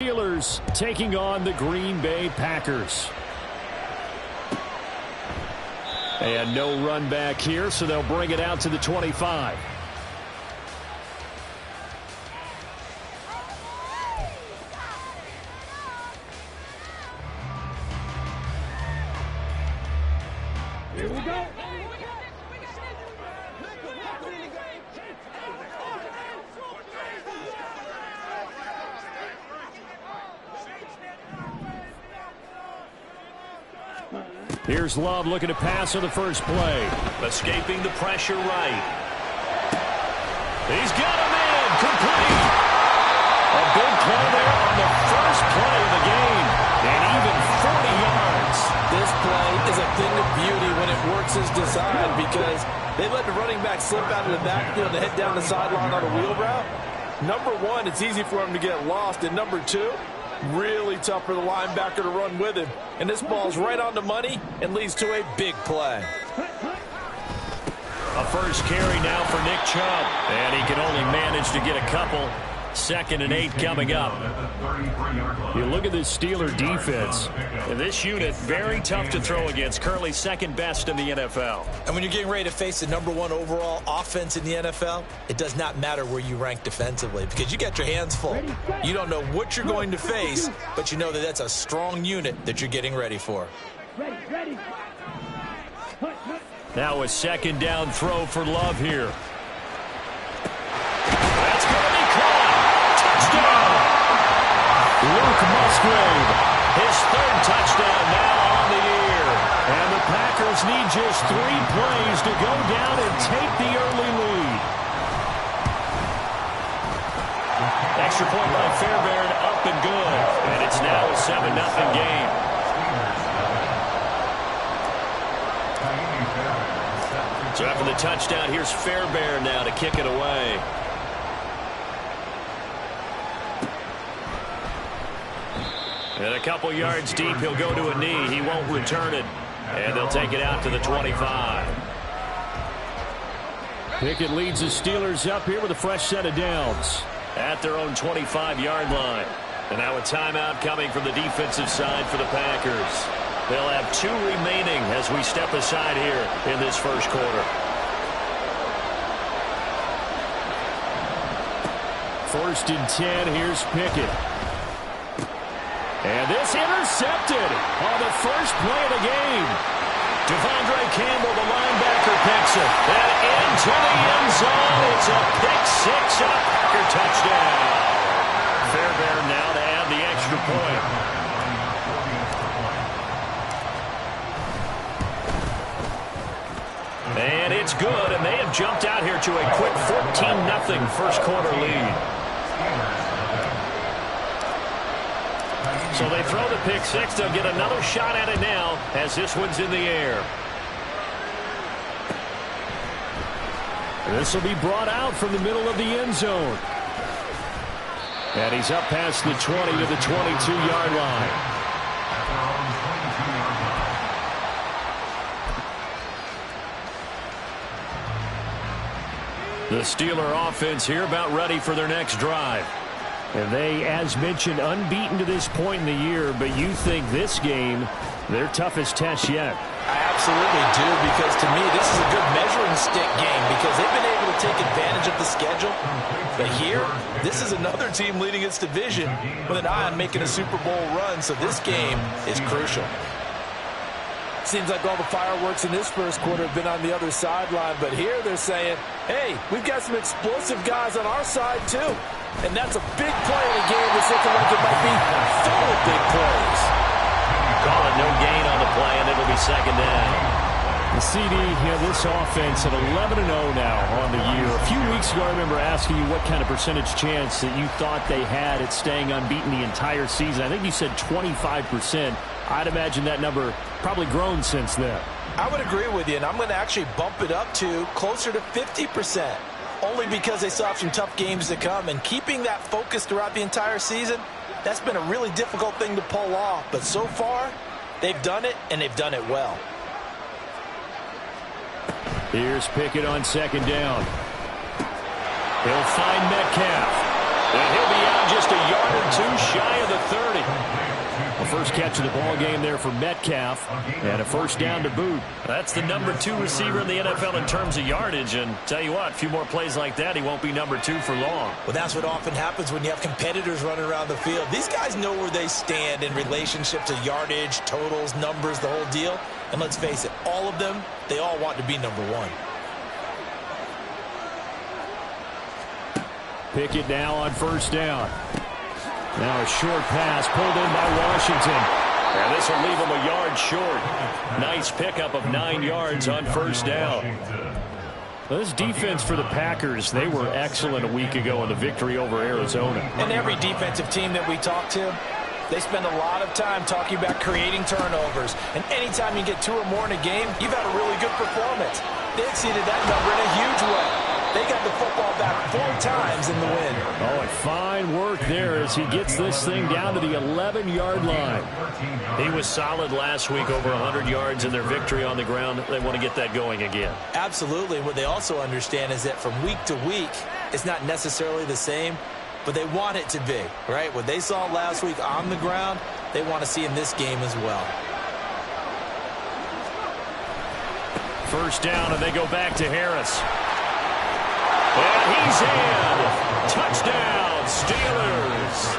Steelers taking on the Green Bay Packers. And no run back here, so they'll bring it out to the 25. Here we go. Here's Love looking to pass on the first play. Escaping the pressure right. He's got him in. Complete. A big play there on the first play of the game. And even 40 yards. This play is a thing of beauty when it works as designed because they let the running back slip out of the backfield and head down the sideline on a wheel route. Number one, it's easy for him to get lost. And number two, really tough for the linebacker to run with him. And this ball's right on the money and leads to a big play. A first carry now for Nick Chubb. And he can only manage to get a couple. 2nd and 8 coming up. You look at this Steeler defense. This unit, very tough to throw against. Currently 2nd best in the NFL. And when you're getting ready to face the number 1 overall offense in the NFL, it does not matter where you rank defensively because you got your hands full. You don't know what you're going to face, but you know that that's a strong unit that you're getting ready for. Now a 2nd down throw for Love here. Luke Musgrave, his 3rd touchdown now on the year. And the Packers need just 3 plays to go down and take the early lead. Extra point by Fairbairn, up and good. And it's now a 7-0 game. So after the touchdown, here's Fairbairn now to kick it away. And a couple yards deep, he'll go to a knee. He won't return it. And they'll take it out to the 25. Pickett leads the Steelers up here with a fresh set of downs at their own 25-yard line. And now a timeout coming from the defensive side for the Packers. They'll have 2 remaining as we step aside here in this first quarter. 1st and 10, here's Pickett. And this intercepted on the first play of the game. Devondre Campbell, the linebacker, picks it. And into the end zone. It's a pick-6 and a Packer touchdown. Fairbairn now to add the extra point. And it's good, and they have jumped out here to a quick 14-0 first quarter lead. So they throw the pick-6. They'll get another shot at it now as this one's in the air. This will be brought out from the middle of the end zone. And he's up past the 20 to the 22-yard line. The Steeler offense here about ready for their next drive. And they, as mentioned, unbeaten to this point in the year, but you think this game, their toughest test yet. I absolutely do, because to me, this is a good measuring stick game because they've been able to take advantage of the schedule. But here, this is another team leading its division with an eye on making a Super Bowl run, so this game is crucial. Seems like all the fireworks in this first quarter have been on the other sideline, but here they're saying, hey, we've got some explosive guys on our side too. And that's a big play in a game that's looking like it might be full of big plays. Call it no gain on the play, and it'll be 2nd down. The CD, this offense at 11-0 now on the year. A few weeks ago, I remember asking you what kind of percentage chance that you thought they had at staying unbeaten the entire season. I think you said 25%. I'd imagine that number probably grown since then. I would agree with you, and I'm going to actually bump it up to closer to 50%. Only because they still have some tough games to come, and keeping that focus throughout the entire season, that's been a really difficult thing to pull off. But so far, they've done it, and they've done it well. Here's Pickett on 2nd down. He'll find Metcalf. And he'll be out just a yard or two shy of the 30. The first catch of the ball game there for Metcalf, and a first down to boot. That's the number 2 receiver in the NFL in terms of yardage, and tell you what, a few more plays like that, he won't be number 2 for long. Well, that's what often happens when you have competitors running around the field. These guys know where they stand in relationship to yardage, totals, numbers, the whole deal. And let's face it, all of them, they all want to be number 1. Pickett now on first down. Now a short pass pulled in by Washington. And this will leave him a yard short. Nice pickup of 9 yards on first down. Well, this defense for the Packers, they were excellent a week ago in the victory over Arizona. And every defensive team that we talk to, they spend a lot of time talking about creating turnovers. And anytime you get 2 or more in a game, you've had a really good performance. They exceeded that number in a huge way. They got the football back 4 times in the win. Oh, and fine work there as he gets this thing down to the 11-yard line. He was solid last week, over 100 yards in their victory on the ground. They want to get that going again. Absolutely. What they also understand is that from week to week, it's not necessarily the same, but they want it to be, right? What they saw last week on the ground, they want to see in this game as well. First down, and they go back to Harris. And he's in. Touchdown, Steelers.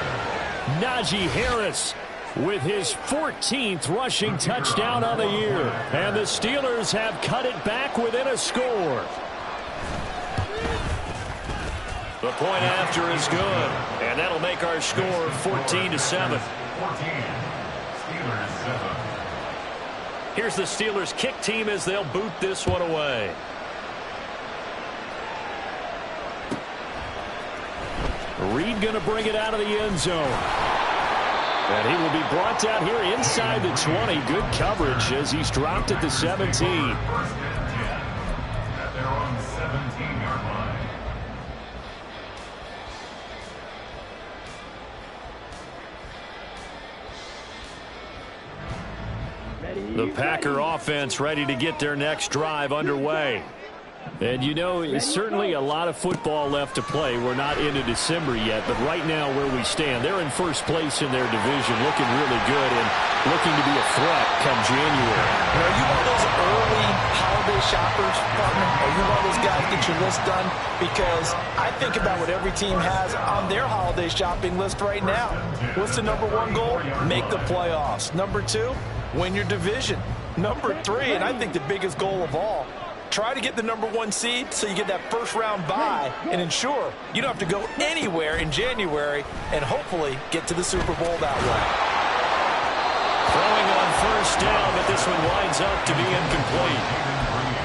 Najee Harris with his 14th rushing touchdown on the year. And the Steelers have cut it back within a score. The point after is good. And that'll make our score 14-7. Here's the Steelers kick team as they'll boot this one away. Reed going to bring it out of the end zone. And he will be brought down here inside the 20. Good coverage as he's dropped at the 17. The Packer offense ready to get their next drive underway. And, you know, it's certainly a lot of football left to play. We're not into December yet, but right now where we stand, they're in first place in their division, looking really good and looking to be a threat come January. Are you one of those early holiday shoppers, partner? Are you one of those guys get your list done? Because I think about what every team has on their holiday shopping list right now. What's the number 1 goal? Make the playoffs. Number 2, win your division. Number 3, and I think the biggest goal of all, try to get the number 1 seed so you get that first round bye and ensure you don't have to go anywhere in January and hopefully get to the Super Bowl that way. Throwing on first down, but this one winds up to be incomplete.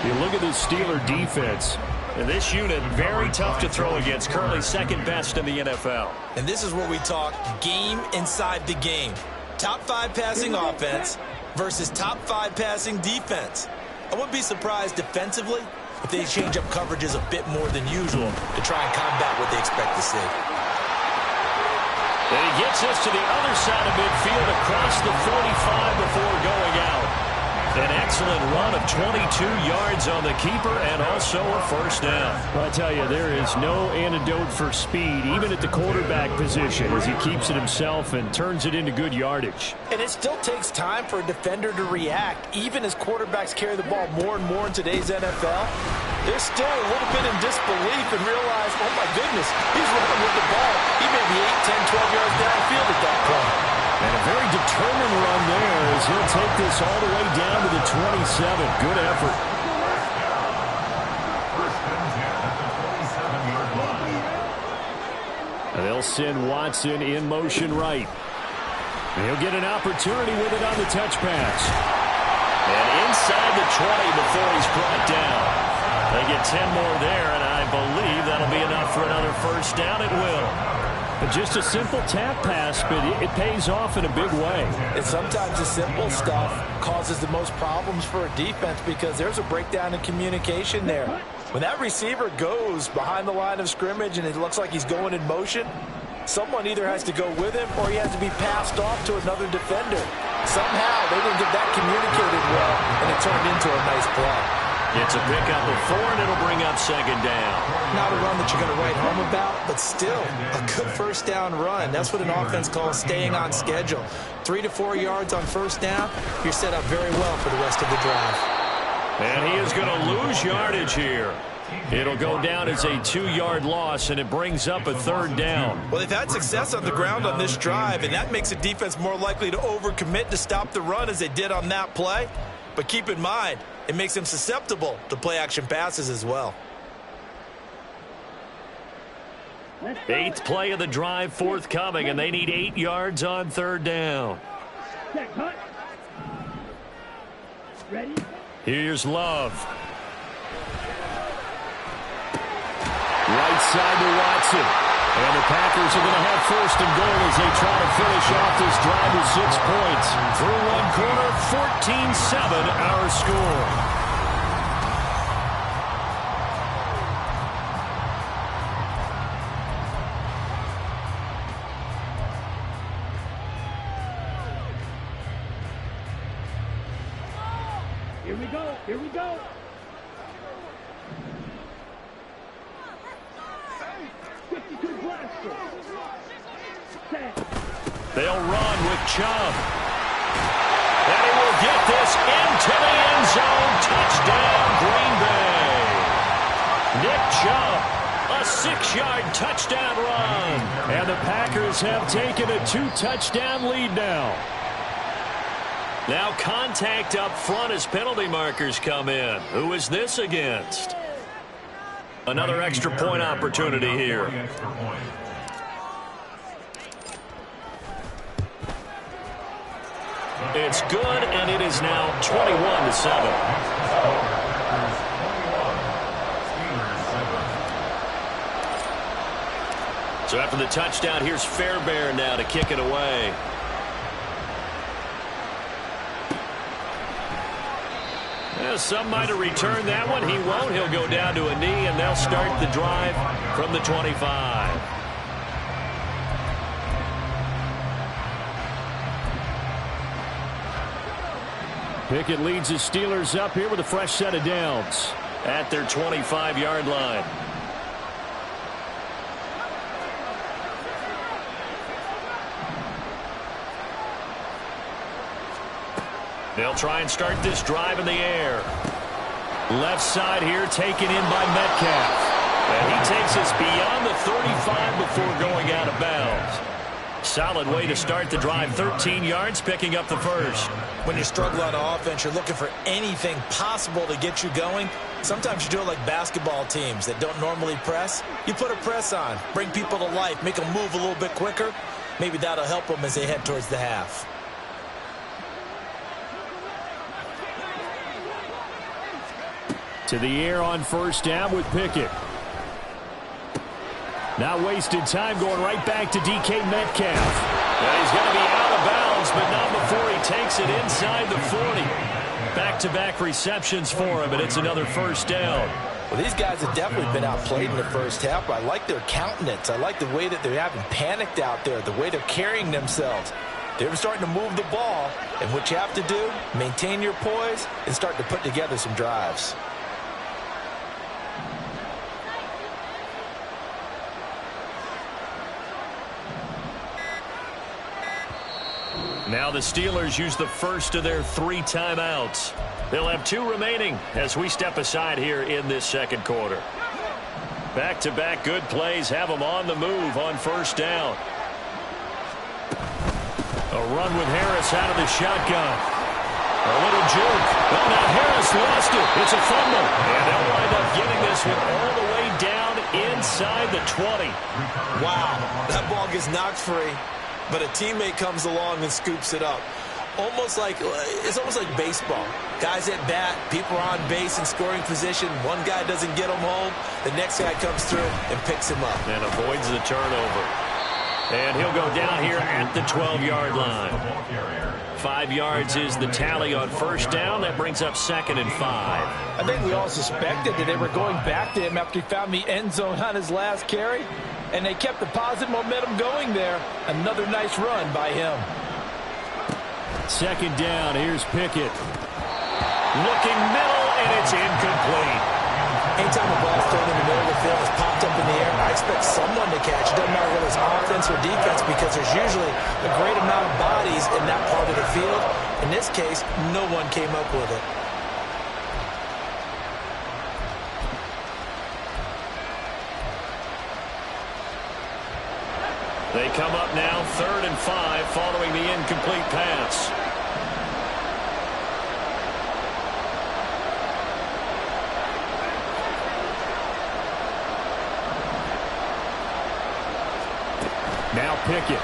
You look at the Steeler defense. And this unit, very tough to throw against, currently second best in the NFL. And this is where we talk game inside the game. Top 5 passing offense versus top 5 passing defense. I wouldn't be surprised defensively if they change up coverages a bit more than usual to try and combat what they expect to see. And he gets us to the other side of midfield across the 45 before going out. An excellent run of 22 yards on the keeper and also a first down. I tell you, there is no antidote for speed, even at the quarterback position, as he keeps it himself and turns it into good yardage. And it still takes time for a defender to react, even as quarterbacks carry the ball more and more in today's NFL. They're still a little bit in disbelief and realize, oh my goodness, he's running with the ball. He may be 8, 10, 12 yards downfield at that point. And a very determined run there as he'll take this all the way down to the 27. Good effort. And they'll send Watson in motion right. And he'll get an opportunity with it on the touch pass. And inside the 20 before he's brought down. They get 10 more there, and I believe that'll be enough for another first down. It will. But just a simple tap pass, but it pays off in a big way. And sometimes the simple stuff causes the most problems for a defense because there's a breakdown in communication there. When that receiver goes behind the line of scrimmage and it looks like he's going in motion, someone either has to go with him or he has to be passed off to another defender. Somehow they didn't get that communicated well, and it turned into a nice play. It's a pickup of 4, and it'll bring up second down. Not a run that you're going to write home about, but still a good first down run. That's what an offense calls staying on schedule. 3 to 4 yards on first down, you're set up very well for the rest of the drive. And he is going to lose yardage here. It'll go down as a 2-yard loss, and it brings up a third down. Well, they've had success on the ground on this drive, and that makes the defense more likely to overcommit to stop the run as they did on that play. But keep in mind, it makes them susceptible to play-action passes as well. 8th play of the drive forthcoming, and they need 8 yards on third down. Ready? Here's Love. Right side to Watson. And the Packers are going to have first and goal as they try to finish off this drive with 6 points. Through one quarter, 14-7 our score. Here we go. Here we go. They'll run with Chubb. And he will get this into the end zone. Touchdown, Green Bay. Nick Chubb, a 6-yard touchdown run. And the Packers have taken a 2-touchdown lead now. Now contact up front as penalty markers come in. Who is this against? Another extra point opportunity here. It's good, and it is now 21-7. So after the touchdown, here's Fairbairn now to kick it away. Yeah, some might have returned that one. He won't. He'll go down to a knee, and they'll start the drive from the 25. Pickett leads the Steelers up here with a fresh set of downs at their 25-yard line. They'll try and start this drive in the air. Left side here taken in by Metcalf. And he takes us beyond the 35 before going out of bounds. Solid way to start the drive. 13 yards, picking up the first. When you struggle on offense, you're looking for anything possible to get you going. Sometimes you do it like basketball teams that don't normally press. You put a press on, bring people to life, make them move a little bit quicker. Maybe that'll help them as they head towards the half. To the air on first down with Pickett. Not wasted time, going right back to DK Metcalf. And he's going to be out of bounds, but not before he takes it inside the 40. Back-to-back receptions for him, and it's another first down. Well, these guys have definitely been outplayed in the first half. I like their countenance. I like the way that they're having panicked out there, the way they're carrying themselves. They're starting to move the ball, and what you have to do, maintain your poise and start to put together some drives. Now the Steelers use the first of their 3 timeouts. They'll have 2 remaining as we step aside here in this second quarter. Back-to-back good plays have them on the move on first down. A run with Harris out of the shotgun. A little juke. Oh, now Harris lost it. It's a fumble. And they'll wind up getting this one all the way down inside the 20. Wow, that ball gets knocked free. But a teammate comes along and scoops it up. It's almost like baseball. Guys at bat, people are on base in scoring position. One guy doesn't get him home. The next guy comes through and picks him up. And avoids the turnover. And he'll go down here at the 12-yard line. 5 yards is the tally on first down. That brings up 2nd and 5. I think we all suspected that they were going back to him after he found the end zone on his last carry. And they kept the positive momentum going there. Another nice run by him. 2nd down. Here's Pickett. Looking middle, and it's incomplete. Anytime a ball's thrown in the middle of the field, it's popped up in the air, I expect someone to catch. It doesn't matter whether it's offense or defense because there's usually a great amount of bodies in that part of the field. In this case, no one came up with it. They come up now 3rd and 5 following the incomplete pass. Now Pickett.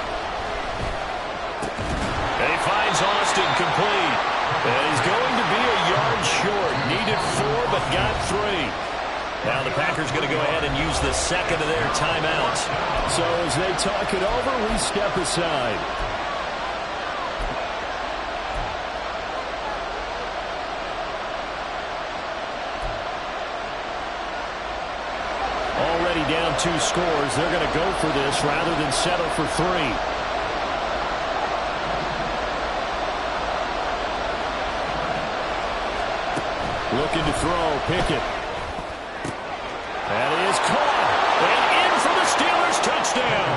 And he finds Austin complete. And he's going to be a yard short. Needed 4 but got 3. Now the Packers going to go ahead and use the second of their timeouts. So as they talk it over, we step aside. Already down 2 scores. They're going to go for this rather than settle for 3. Looking to throw. Pickett. That is caught. And in for the Steelers touchdown.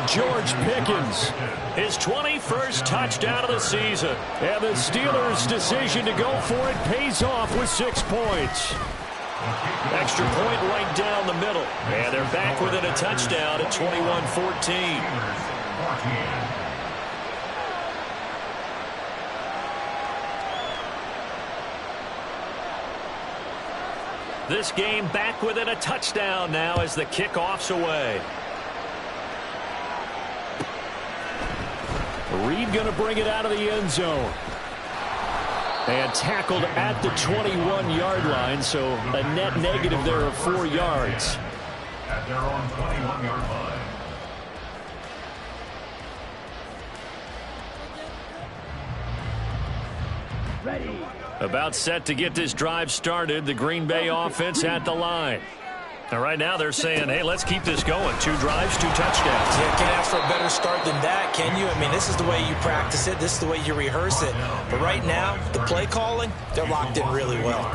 George Pickens. His 21st touchdown of the season. And the Steelers' decision to go for it pays off with 6 points. Extra point right down the middle. And they're back within a touchdown at 21-14. This game back within a touchdown now as the kickoff's away. Reed going to bring it out of the end zone. And tackled at the 21-yard line, so a net negative there of 4 yards. At their own 21-yard line. Ready. About set to get this drive started. The Green Bay offense at the line. And right now they're saying, hey, let's keep this going. 2 drives, 2 touchdowns. Yeah, can't ask for a better start than that, can you? I mean, this is the way you practice it. This is the way you rehearse it. But right now, the play calling, they're locked in really well.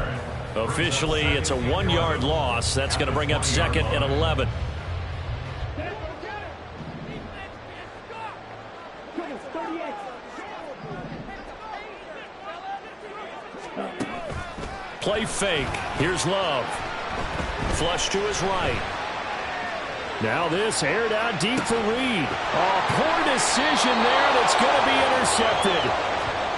Officially, it's a 1-yard loss. That's going to bring up 2nd and 11. Play fake. Here's Love. Flush to his right. Now this aired out deep for Reed. Oh, poor decision there that's going to be intercepted.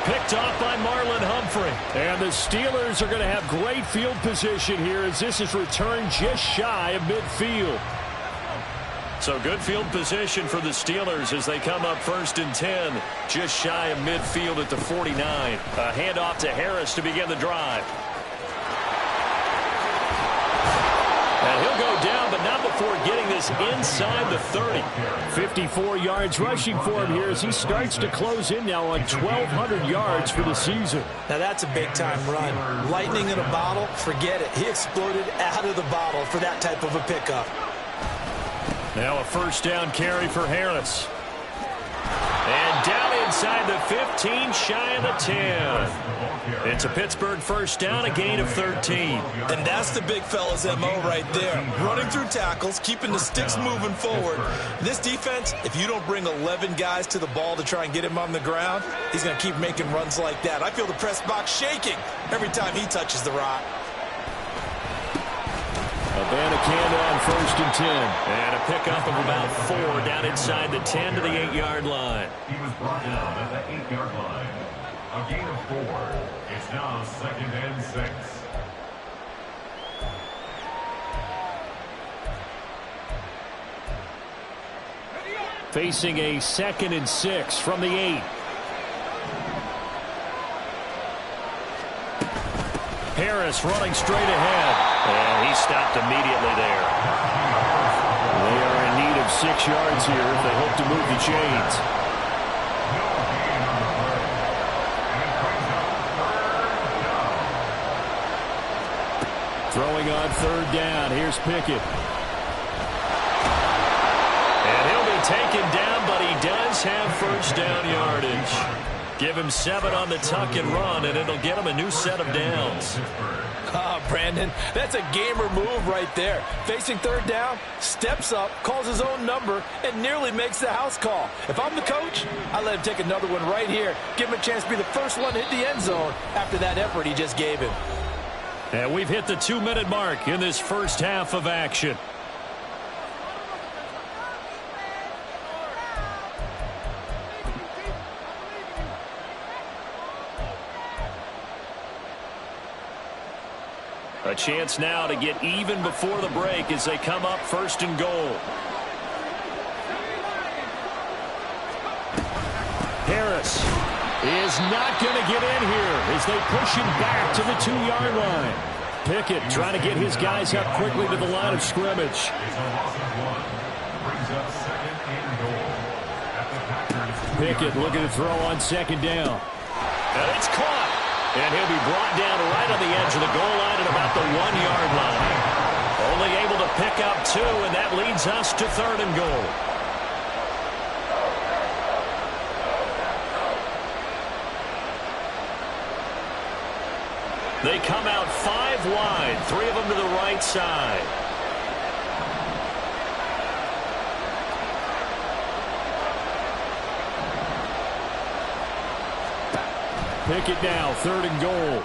Picked off by Marlon Humphrey. And the Steelers are going to have great field position here as this is returned just shy of midfield. So good field position for the Steelers as they come up 1st and 10. Just shy of midfield at the 49. A handoff to Harris to begin the drive. And he'll go down, but not before getting this inside the 30. 54 yards rushing for him here as he starts to close in now on 1,200 yards for the season. Now that's a big-time run. Lightning in a bottle, forget it. He exploded out of the bottle for that type of a pickup. Now a 1st down carry for Harris. And down inside the 15, shy of the 10. It's a Pittsburgh 1st down, a gain of 13. And that's the big fella's MO right there. Running through tackles, keeping the sticks moving forward. This defense, if you don't bring 11 guys to the ball to try and get him on the ground, he's going to keep making runs like that. I feel the press box shaking every time he touches the rock. Abanikanda on 1st and 10. And a pickup of about 4 down inside the 10 to the 8-yard line. He was brought down at the 8-yard line. A gain of 4. It's now 2nd and 6. Facing a 2nd and 6 from the 8. Harris running straight ahead. And he stopped immediately there. They are in need of 6 yards here if they hope to move the chains. Throwing on 3rd down. Here's Pickett. And he'll be taken down, but he does have 1st down yardage. Give him 7 on the tuck and run, and it'll get him a new set of downs. Brandon, that's a gamer move right there. Facing third down, steps up, calls his own number, and nearly makes the house call. If I'm the coach, I let him take another one right here. Give him a chance to be the first one to hit the end zone after that effort he just gave him. And we've hit the 2-minute mark in this first half of action. A chance now to get even before the break as they come up 1st and goal. Harris is not going to get in here as they push him back to the 2-yard line. Pickett trying to get his guys up quickly to the line of scrimmage. Pickett looking to throw on 2nd down. And it's caught. And he'll be brought down right on the edge of the goal line at about the 1-yard line. Only able to pick up 2, and that leads us to 3rd and goal. They come out 5 wide, 3 of them to the right side. Pickett now, 3rd and goal.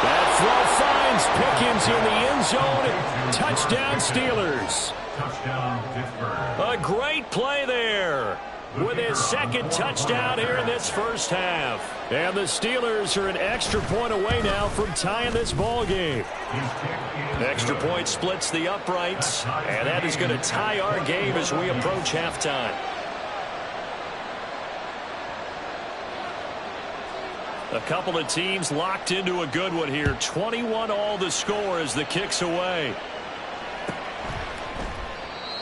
That throw finds Pickens in the end zone. Touchdown, Steelers. Touchdown, Pittsburgh. A great play there with his 2nd touchdown here in this first half. And the Steelers are an extra point away now from tying this ball game. Extra point splits the uprights, and that is going to tie our game as we approach halftime. A couple of teams locked into a good one here. 21-all the score as the kick's away.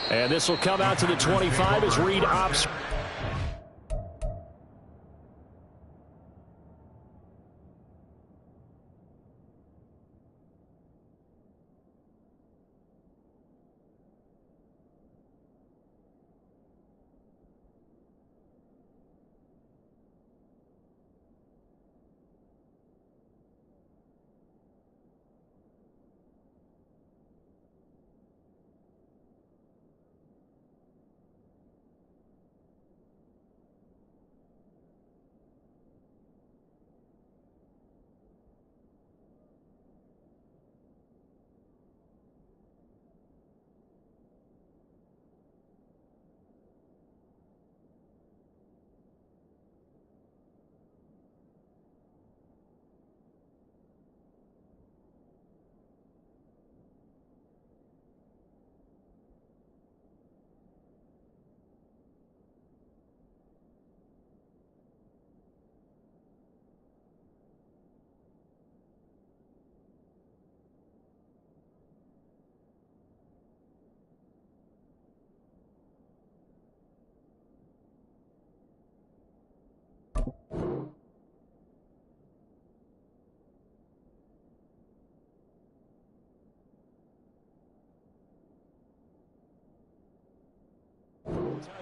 And this will come out to the 25 as Reed opts.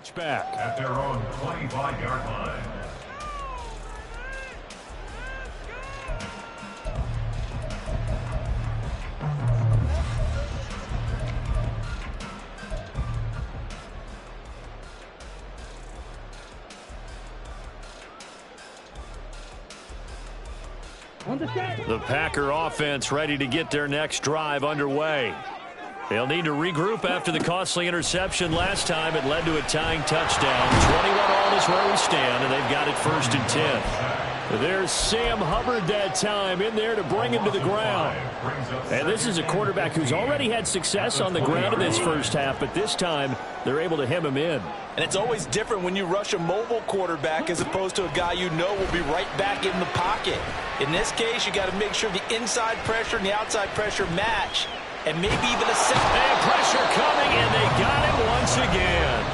Touchback. At their own 25-yard line. The Packer offense ready to get their next drive underway. They'll need to regroup after the costly interception last time. It led to a tying touchdown. 21-all is where we stand, and they've got it 1st and 10. There's Sam Hubbard that time in there to bring him to the ground. And this is a quarterback who's already had success on the ground in this first half, but this time they're able to hem him in. And it's always different when you rush a mobile quarterback as opposed to a guy you know will be right back in the pocket. In this case, you got to make sure the inside pressure and the outside pressure match. And maybe even a second. And pressure coming, and they got him once again.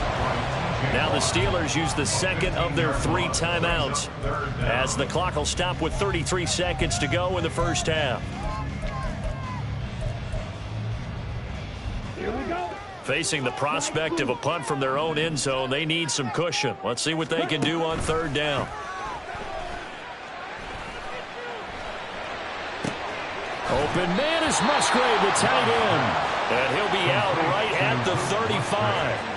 Now the Steelers use the 2nd of their 3 timeouts as the clock will stop with 33 seconds to go in the first half. Here we go. Facing the prospect of a punt from their own end zone, they need some cushion. Let's see what they can do on third down. Open man is Musgrave, the tight end. And he'll be out right at the 35.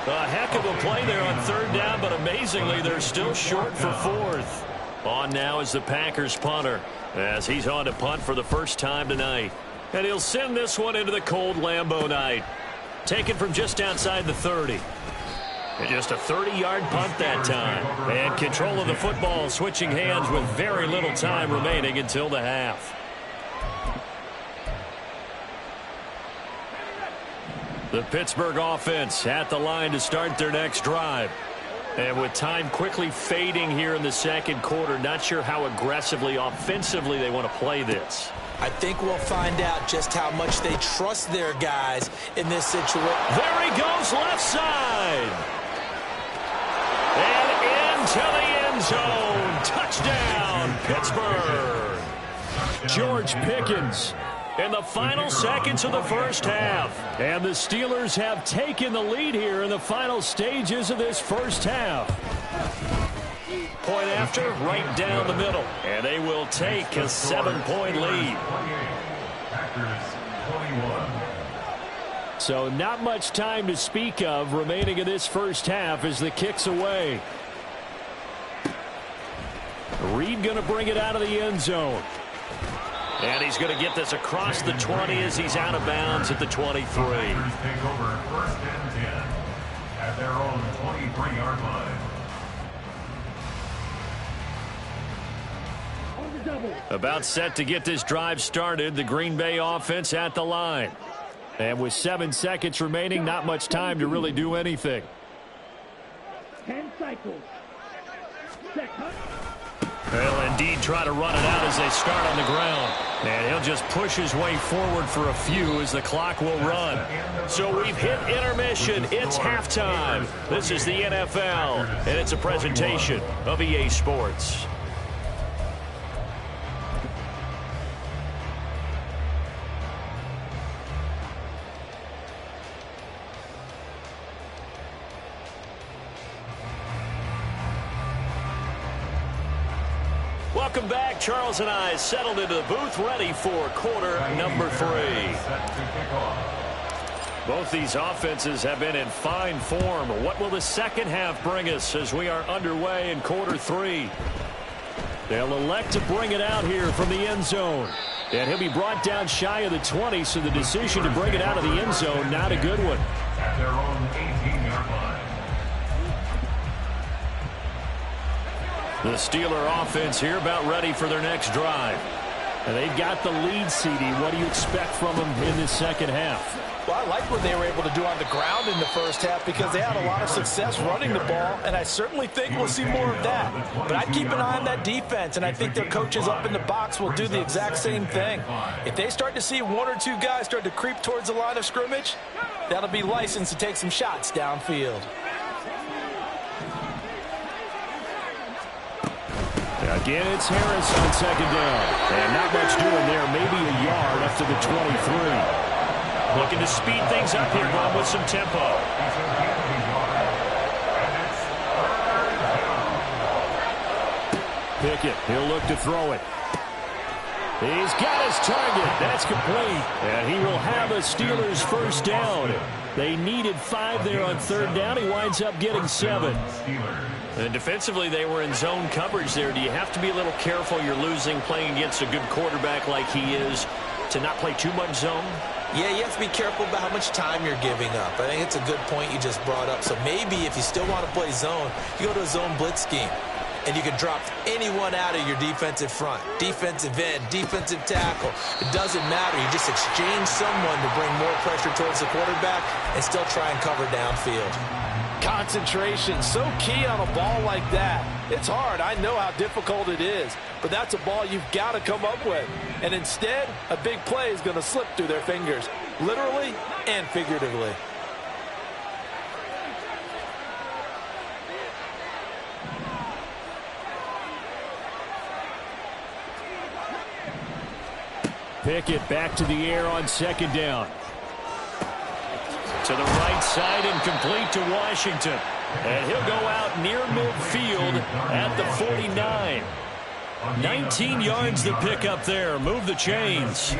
A heck of a play there on third down, but amazingly, they're still short for fourth. On now is the Packers punter, as he's on to punt for the first time tonight. And he'll send this one into the cold Lambeau night. Taken from just outside the 30. And just a 30-yard punt that time. And control of the football switching hands with very little time remaining until the half. The Pittsburgh offense at the line to start their next drive. And with time quickly fading here in the second quarter, not sure how aggressively, offensively they want to play this. I think we'll find out just how much they trust their guys in this situation. There he goes, left side. And into the end zone. Touchdown, Pittsburgh. George Pickens In the final seconds of the first half. And the Steelers have taken the lead here in the final stages of this first half. Point after, right down the middle. And they will take a 7-point lead. So not much time to speak of remaining in this first half as the kick's away. Reed going to bring it out of the end zone. And he's going to get this across the 20 as he's out of bounds at the 23. Take over first and 10 at their own 23-yard line. About set to get this drive started, the Green Bay offense at the line. And with 7 seconds remaining, not much time to really do anything. 10 cycles. Set. They'll indeed try to run it out as they start on the ground. And he'll just push his way forward for a few as the clock will run. So we've hit intermission. It's halftime. This is the NFL, and it's a presentation of EA Sports. Welcome back. Charles and I settled into the booth, ready for quarter number 3. Both these offenses have been in fine form. What will the second half bring us as we are underway in quarter 3? They'll elect to bring it out here from the end zone. And he'll be brought down shy of the 20, so the decision to bring it out of the end zone, not a good one. At their own 18-yard line. The Steeler offense here about ready for their next drive. And they've got the lead, CD. What do you expect from them in this second half? Well, I like what they were able to do on the ground in the first half because they had a lot of success running the ball, and I certainly think we'll see more of that. But I'd keep an eye on that defense, and I think their coaches up in the box will do the exact same thing. If they start to see 1 or 2 guys start to creep towards the line of scrimmage, that'll be licensed to take some shots downfield. Again, it's Harris on second down. And not much doing there. Maybe a yard up to the 23. Looking to speed things up here, going with some tempo. Pickett, he'll look to throw it. He's got his target. That's complete. And he will have a Steelers first down. They needed 5 there on third down. He winds up getting 7. And defensively, they were in zone coverage there. Do you have to be a little careful? You're losing playing against a good quarterback like he is to not play too much zone? Yeah, you have to be careful about how much time you're giving up. I think it's a good point you just brought up. So maybe if you still want to play zone, you go to a zone blitz scheme. And you can drop anyone out of your defensive front. Defensive end, defensive tackle. It doesn't matter. You just exchange someone to bring more pressure towards the quarterback and still try and cover downfield. Concentration, so key on a ball like that. It's hard. I know how difficult it is. But that's a ball you've got to come up with. And instead, a big play is going to slip through their fingers. Literally and figuratively. Pickett back to the air on second down. To the right side and complete to Washington. And he'll go out near midfield at the 49. 19 yards to pick up there. Move the chains.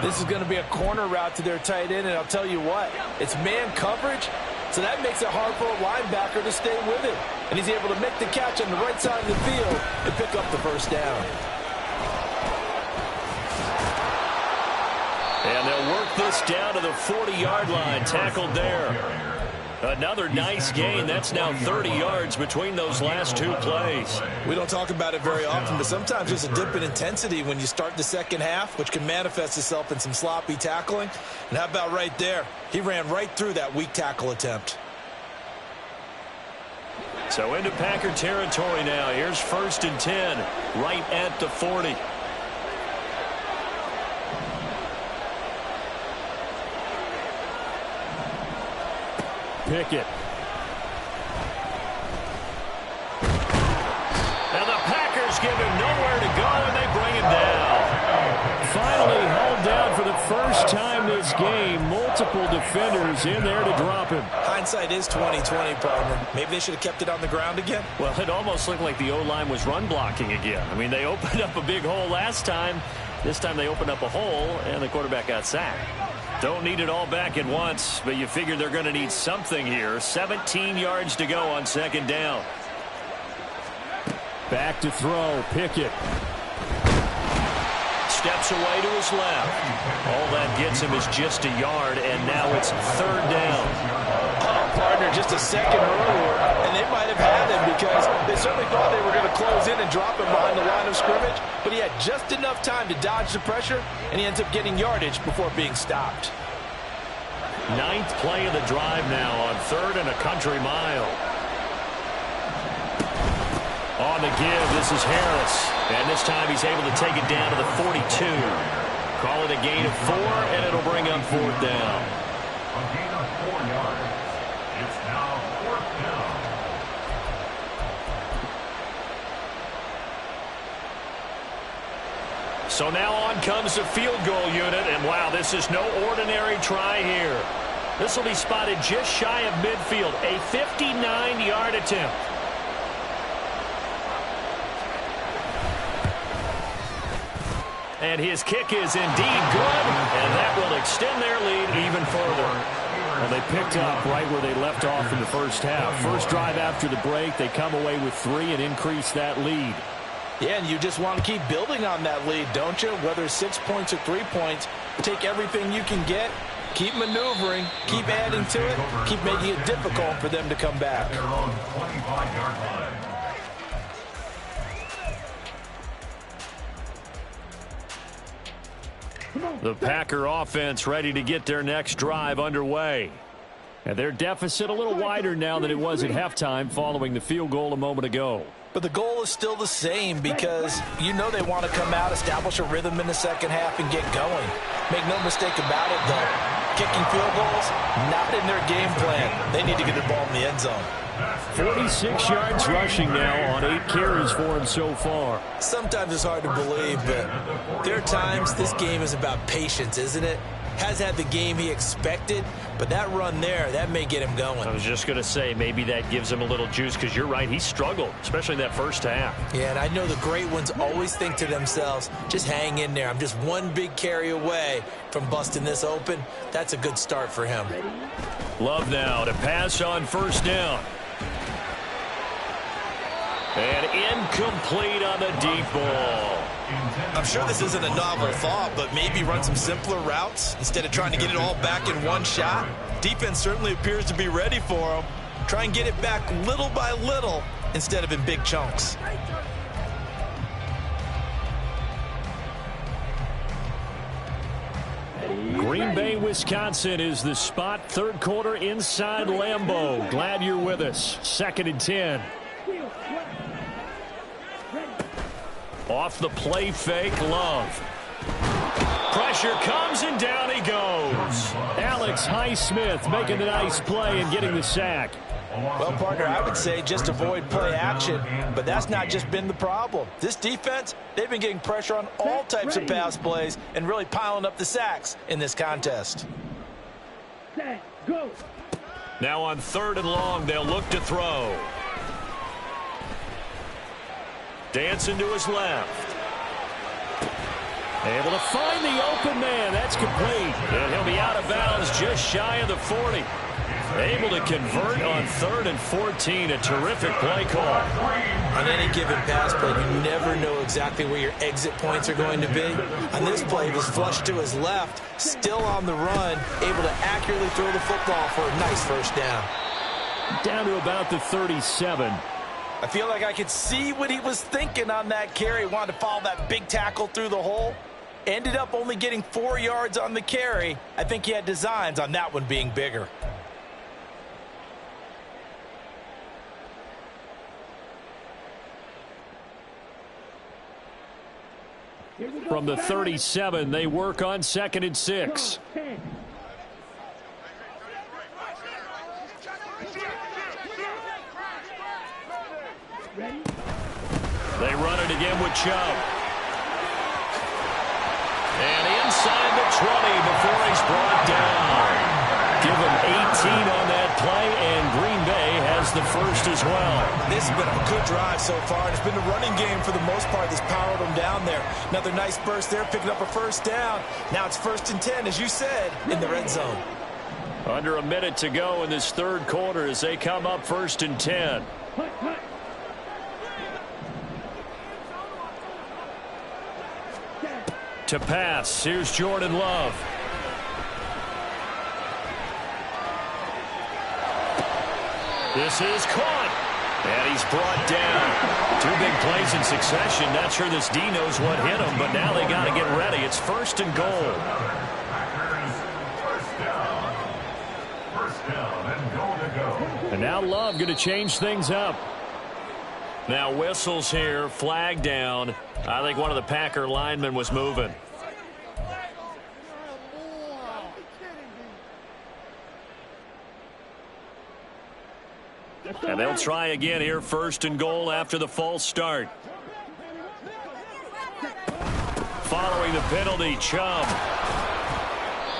This is going to be a corner route to their tight end, and I'll tell you what, it's man coverage, so that makes it hard for a linebacker to stay with it. And he's able to make the catch on the right side of the field and pick up the first down. And they'll work this down to the 40-yard line. Tackled there. Another nice gain. That's now 30 yards between those last two plays. We don't talk about it very often, but sometimes there's a dip in intensity when you start the second half, which can manifest itself in some sloppy tackling. And how about right there? He ran right through that weak tackle attempt. So into Packer territory now. Here's 1st and 10, right at the 40. Pickett. Now the Packers give him nowhere to go, and they bring him down. Finally held down for the first time this game. Multiple defenders in there to drop him. Hindsight is 20/20, partner. Maybe they should have kept it on the ground again. Well, it almost looked like the O-line was run blocking again. I mean, they opened up a big hole last time. This time they opened up a hole, and the quarterback got sacked. Don't need it all back at once, but you figure they're going to need something here. 17 yards to go on 2nd down. Back to throw. Pickett. Steps away to his left. All that gets him is just a yard, and now it's 3rd down. Oh, partner, just a second earlier, and they might have had him because they certainly thought they were going to close in and drop him behind the line of scrimmage, but he had just enough time to dodge the pressure, and he ends up getting yardage before being stopped. 9th play of the drive now on 3rd and a country mile. On the give, this is Harris. And this time he's able to take it down to the 42. Call it a gain of 4, and it'll bring up 4th down. A gain of 4 yards. It's now 4th down. So now on comes the field goal unit, and wow, this is no ordinary try here. This will be spotted just shy of midfield, a 59-yard attempt. And his kick is indeed good, and that will extend their lead even further. Well, they picked up right where they left off in the first half. First drive after the break, they come away with 3 and increase that lead. Yeah, and you just want to keep building on that lead, don't you? Whether it's 6 points or 3 points, take everything you can get, keep maneuvering, keep adding to it, keep making it difficult for them to come back. Their own 25-yard line. The Packer offense ready to get their next drive underway. And their deficit a little wider now than it was at halftime following the field goal a moment ago. But the goal is still the same because you know they want to come out, establish a rhythm in the second half, and get going. Make no mistake about it, though. Kicking field goals, not in their game plan. They need to get the ball in the end zone. 46 yards rushing now on 8 carries for him so far. Sometimes it's hard to believe, but there are times this game is about patience, isn't it? Has had the game he expected, but that run there, that may get him going. I was just going to say, maybe that gives him a little juice, because you're right, he struggled, especially in that first half. Yeah, and I know the great ones always think to themselves, just hang in there. I'm just one big carry away from busting this open. That's a good start for him. Love now to pass on 1st down. And incomplete on the deep ball. I'm sure this isn't a novel thought, but maybe run some simpler routes instead of trying to get it all back in one shot. Defense certainly appears to be ready for him. Try and get it back little by little instead of in big chunks. Green Bay, Wisconsin is the spot. 3rd quarter inside Lambeau. Glad you're with us. 2nd and 10. Off the play fake, Love. Pressure comes, and down he goes. Alex Highsmith making the nice play and getting the sack. Well, partner, I would say just avoid play action, but that's not just been the problem. This defense, they've been getting pressure on all types of pass plays and really piling up the sacks in this contest. Set. Go. Now on 3rd and long, they'll look to throw. Dancing to his left. Able to find the open man. That's complete. And he'll be out of bounds just shy of the 40. Able to convert on 3rd and 14. A terrific play call. On any given pass play, you never know exactly where your exit points are going to be. On this play, he was flushed to his left, still on the run, able to accurately throw the football for a nice first down. Down to about the 37. I feel like I could see what he was thinking on that carry. Wanted to follow that big tackle through the hole. Ended up only getting 4 yards on the carry. I think he had designs on that one being bigger. From the 37, they work on 2nd and 6. They run it again with Chubb. And inside the 20 before he's brought down. Give him 18 on that play, and Green Bay has the first as well. This has been a good drive so far, and it's been a running game for the most part that's powered them down there. Another nice burst there, picking up a first down. Now it's 1st and 10, as you said, in the red zone. Under a minute to go in this 3rd quarter as they come up 1st and 10. To pass, here's Jordan Love. This is caught. And he's brought down. 2 big plays in succession. Not sure this D knows what hit him, but now they got to get ready. It's 1st and goal. First down and goal to go. And now Love going to change things up. Now whistles here, flag down. I think one of the Packer linemen was moving. And they'll try again here, 1st and goal after the false start. Following the penalty, Chubb.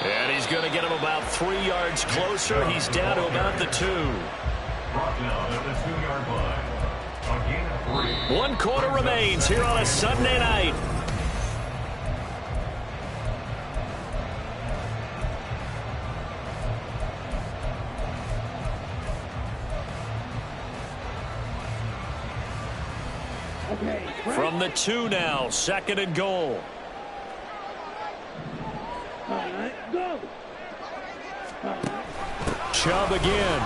And he's going to get him about 3 yards closer. He's down to about the 2. Brought down at the 2-yard line. A gain of 3. 1 quarter remains here on a Sunday night. From the 2 now, 2nd and goal. Go. Chubb again.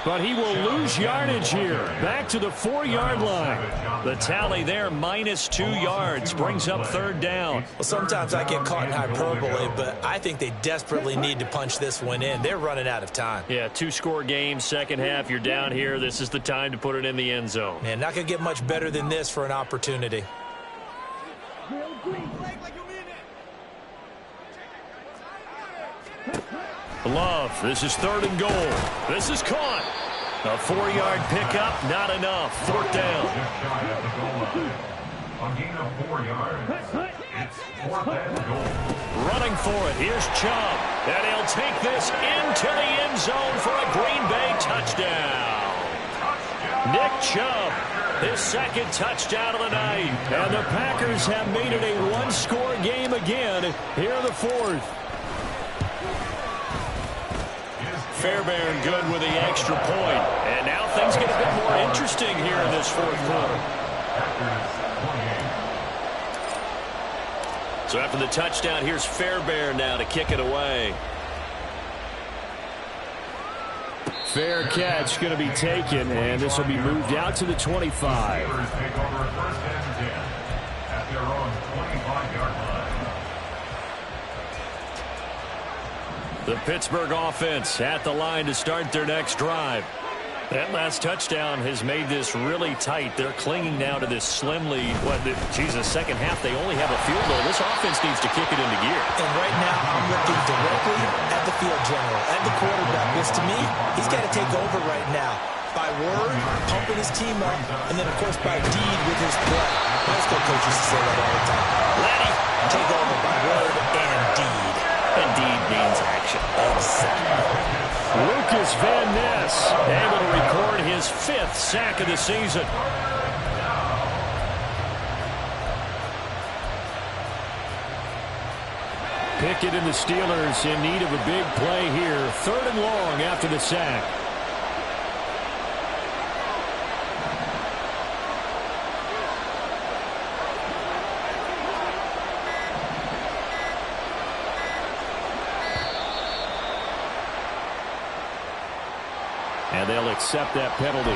But he will lose yardage here. Back to the 4-yard line. The tally there, -2 yards, brings up 3rd down. Well, sometimes I get caught in hyperbole, but I think they desperately need to punch this one in. They're running out of time. Yeah, 2-score game, 2nd half. You're down here. This is the time to put it in the end zone. Man, not going to get much better than this for an opportunity. Love, this is 3rd and goal. This is caught. A 4-yard pickup, not enough. 4th down. Just shy of the goal line. A gain of 4 yards. It's 4th and goal. Running for it. Here's Chubb. And he'll take this into the end zone for a Green Bay touchdown. Nick Chubb, his 2nd touchdown of the night. And the Packers have made it a 1-score game again here in the 4th. Fairbairn good with the extra point. And now things get a bit more interesting here in this 4th quarter. So after the touchdown, here's Fairbairn now to kick it away. Fair catch going to be taken, and this will be moved out to the 25. Take over 1st and 10 at their own 25-yard line. The Pittsburgh offense at the line to start their next drive. That last touchdown has made this really tight. They're clinging now to this slim lead. Second half, they only have a field goal. This offense needs to kick it into gear. And right now, I'm looking directly at the field general, at the quarterback, because to me, he's got to take over right now. By word, pumping his team up, and then, of course, by deed with his play. High school coaches say that all the time. Letty, Take over by word and deed. and deed means action. direction. Exactly. Lucas Van Ness able to record his 5th sack of the season. Pickett and the Steelers in need of a big play here. 3rd and long after the sack. And they'll accept that penalty.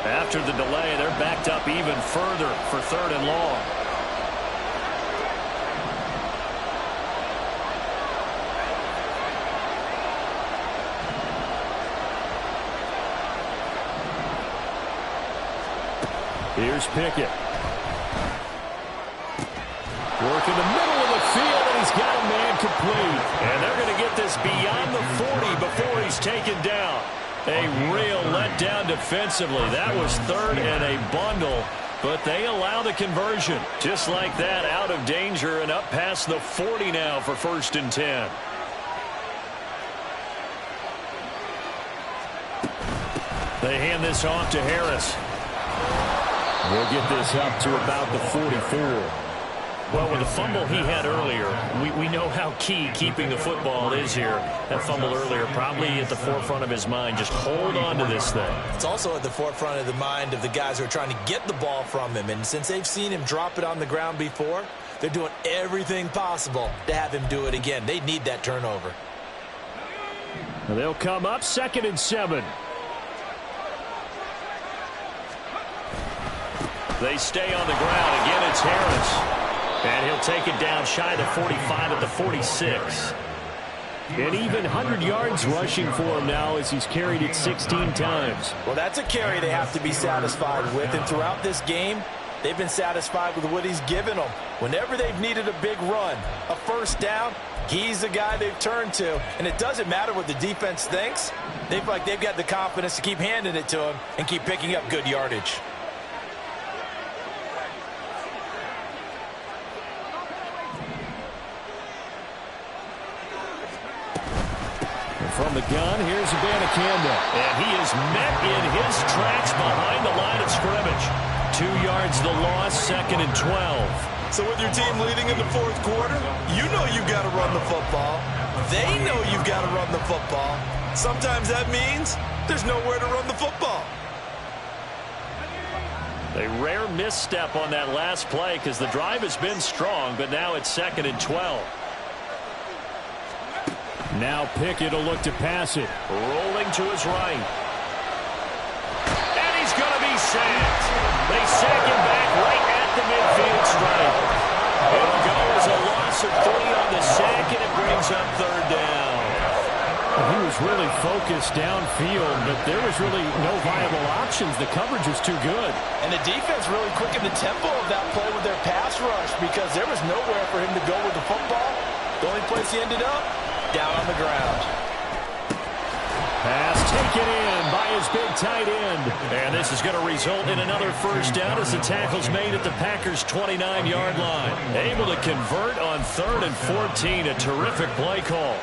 After the delay, they're backed up even further for 3rd and long. Here's Pickett. Working the middle of the field, and he's got a man complete. And they're going to get this beyond the 40 before he's taken down. A real letdown defensively. That was 3rd and a bundle, but they allow the conversion. Just like that, out of danger and up past the 40 now for 1st and 10. They hand this off to Harris. We'll get this up to about the 44. Well, with the fumble he had earlier, we know how key keeping the football is here. That fumble earlier probably at the forefront of his mind. Just hold on to this thing. It's also at the forefront of the mind of the guys who are trying to get the ball from him. And since they've seen him drop it on the ground before, they're doing everything possible to have him do it again. They need that turnover. They'll come up 2nd and 7. They stay on the ground. Again, it's Harris. And he'll take it down shy of the 45 at the 46. And even 100 yards rushing for him now as he's carried it 16 times. Well, that's a carry they have to be satisfied with. And throughout this game, they've been satisfied with what he's given them. Whenever they've needed a big run, a 1st down, he's the guy they've turned to. And it doesn't matter what the defense thinks. They feel like they've got the confidence to keep handing it to him and keep picking up good yardage. From the gun, here's Abanikanda. And he is met in his tracks behind the line of scrimmage. 2 yards the loss, 2nd and 12. So with your team leading in the 4th quarter, you know you've got to run the football. They know you've got to run the football. Sometimes that means there's nowhere to run the football. A rare misstep on that last play because the drive has been strong, but now it's 2nd and 12. Now Pickett will look to pass it. Rolling to his right. And he's going to be sacked. They sack him back right at the midfield stripe. It'll go as a loss of 3 on the sack, and it brings up 3rd down. He was really focused downfield, but there was really no viable options. The coverage was too good. And the defense really quickened the tempo of that play with their pass rush because there was nowhere for him to go with the football. The only place he ended up, down on the ground. Pass taken in by his big tight end. And this is going to result in another 1st down as the tackle's made at the Packers' 29-yard line. Able to convert on 3rd and 14. A terrific play call.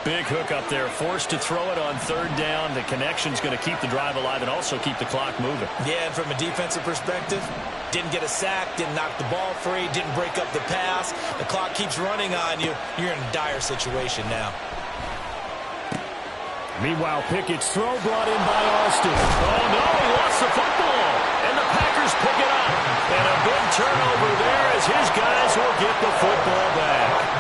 Big hook up there. Forced to throw it on 3rd down. The connection's going to keep the drive alive and also keep the clock moving. Yeah, and from a defensive perspective, didn't get a sack, didn't knock the ball free, didn't break up the pass. The clock keeps running on you. You're in a dire situation now. Meanwhile, Pickett's throw brought in by Austin. Oh, no, he lost the football. And the Packers pick it up. And a big turnover there as his guys will get the football back.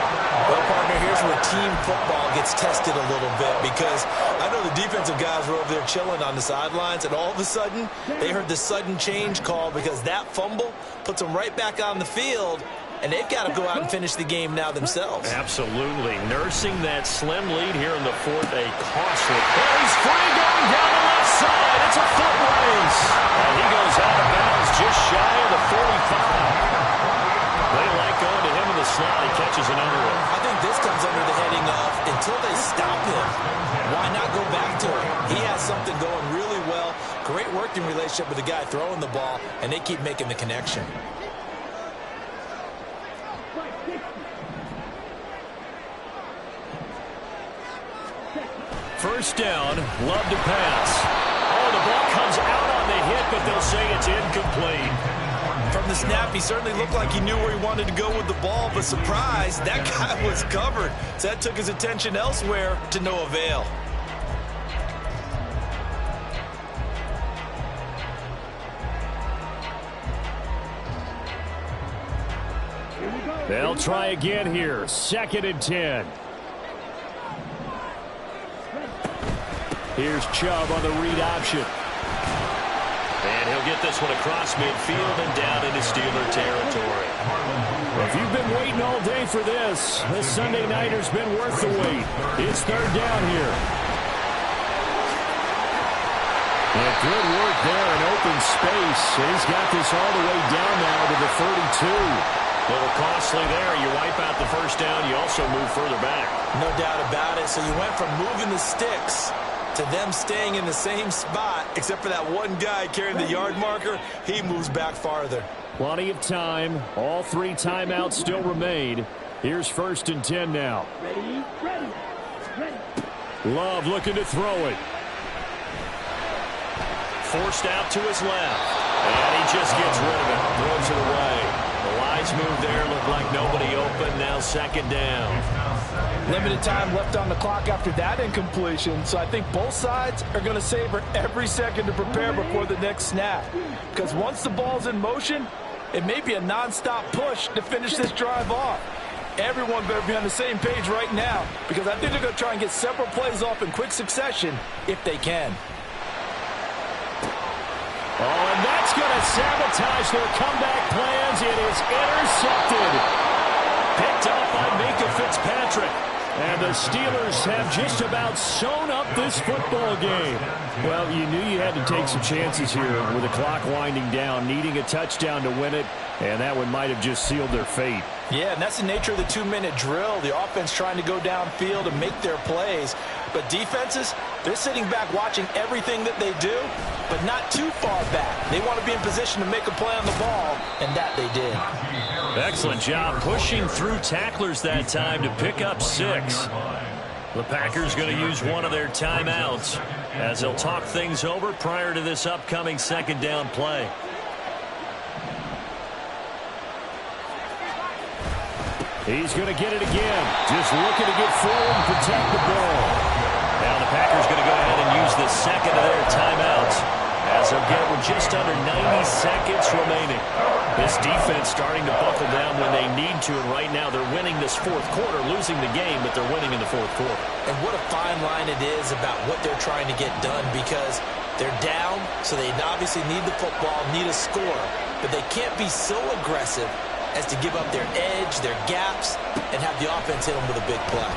Well, partner, here's where team football gets tested a little bit because I know the defensive guys were over there chilling on the sidelines, and all of a sudden, they heard the sudden change call because that fumble puts them right back on the field, and they've got to go out and finish the game now themselves. Absolutely. Nursing that slim lead here in the 4th, a costly. Oh, he's free going down the left side. It's a foot race. And he goes out of bounds just shy of the 45. They like going to him in the slot. He catches another one. I think this comes under great working relationship with the guy throwing the ball, and they keep making the connection. First down, Love to pass. Oh, the ball comes out on the hit, but they'll say it's incomplete. From the snap, he certainly looked like he knew where he wanted to go with the ball, but surprise, that guy was covered. So that took his attention elsewhere to no avail. They'll try again here. 2nd and 10. Here's Chubb on the read option. And he'll get this one across midfield and down into Steeler territory. If you've been waiting all day for this Sunday nighter's been worth the wait. It's 3rd down here. And good work there in open space. And he's got this all the way down now to the 32. A little costly there. You wipe out the first down. You also move further back. No doubt about it. So you went from moving the sticks to them staying in the same spot, except for that one guy carrying the yard marker. He moves back farther. Plenty of time. All 3 timeouts still remain. Here's 1st and 10 now. Ready, ready, ready. Love looking to throw it. Forced out to his left. And he just gets rid of it. Throws it away. The lines move there. Look like nobody open. Now 2nd down. Limited time left on the clock after that incompletion, so I think both sides are going to savor every second to prepare before the next snap. Because once the ball's in motion, it may be a non-stop push to finish this drive off. Everyone better be on the same page right now, because I think they're going to try and get several plays off in quick succession if they can. Oh, and that's going to sabotage their comeback plans. It is intercepted. Picked up by Minka Fitzpatrick. And the Steelers have just about sewn up this football game. Well, you knew you had to take some chances here with the clock winding down, needing a touchdown to win it, and that one might have just sealed their fate. Yeah, and that's the nature of the 2-minute drill. The offense trying to go downfield and make their plays. But defenses, they're sitting back watching everything that they do, but not too far back. They want to be in position to make a play on the ball, and that they did. Excellent job pushing through tacklers that time to pick up 6. The Packers going to use one of their timeouts as they'll talk things over prior to this upcoming 2nd down play. He's going to get it again. Just looking to get forward and protect the ball. Now the Packers going to go ahead and use the 2nd of their timeouts as they'll get with just under 90 seconds remaining. This defense starting to buckle down when they need to, and right now they're winning this 4th quarter, losing the game, but they're winning in the 4th quarter. And what a fine line it is about what they're trying to get done, because they're down, so they obviously need the football, need a score, but they can't be so aggressive as to give up their edge, their gaps, and have the offense hit them with a big play.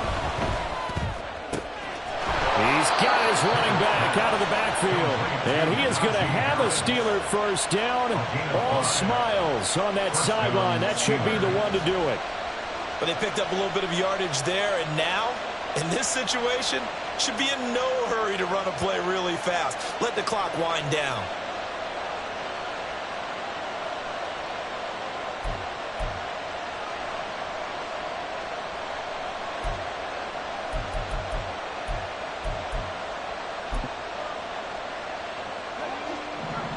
He's got his running back out of the backfield. And he is going to have a Steeler first down. All smiles on that sideline. That should be the one to do it. But they picked up a little bit of yardage there, and now, in this situation, should be in no hurry to run a play really fast. Let the clock wind down.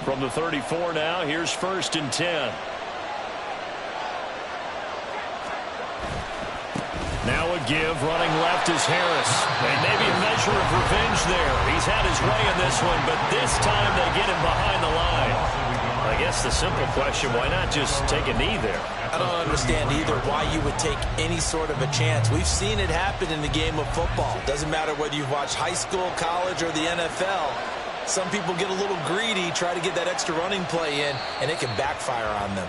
From the 34 now, here's 1st and 10. Now a give, running left is Harris. And maybe a measure of revenge there. He's had his way in this one, but this time they get him behind the line. I guess the simple question, why not just take a knee there? I don't understand either why you would take any sort of a chance. We've seen it happen in the game of football. Doesn't matter whether you've watched high school, college, or the NFL. Some people get a little greedy, try to get that extra running play in, and it can backfire on them.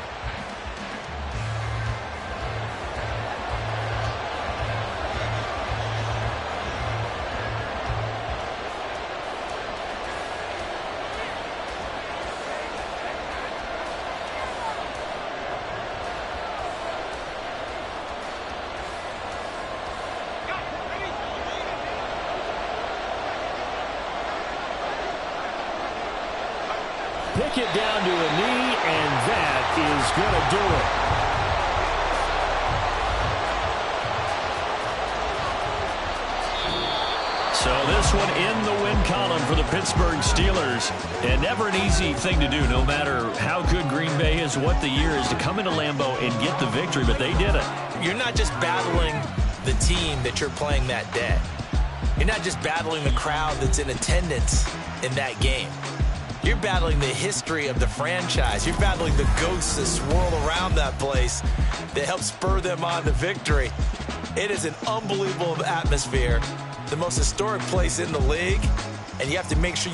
pick it down to a knee, and that is going to do it. So this one in the win column for the Pittsburgh Steelers. And never an easy thing to do, no matter how good Green Bay is, what the year is, to come into Lambeau and get the victory, but they did it. You're not just battling the team that you're playing that day. You're not just battling the crowd that's in attendance in that game. You're battling the history of the franchise. You're battling the ghosts that swirl around that place that help spur them on to victory. It is an unbelievable atmosphere, the most historic place in the league, and you have to make sure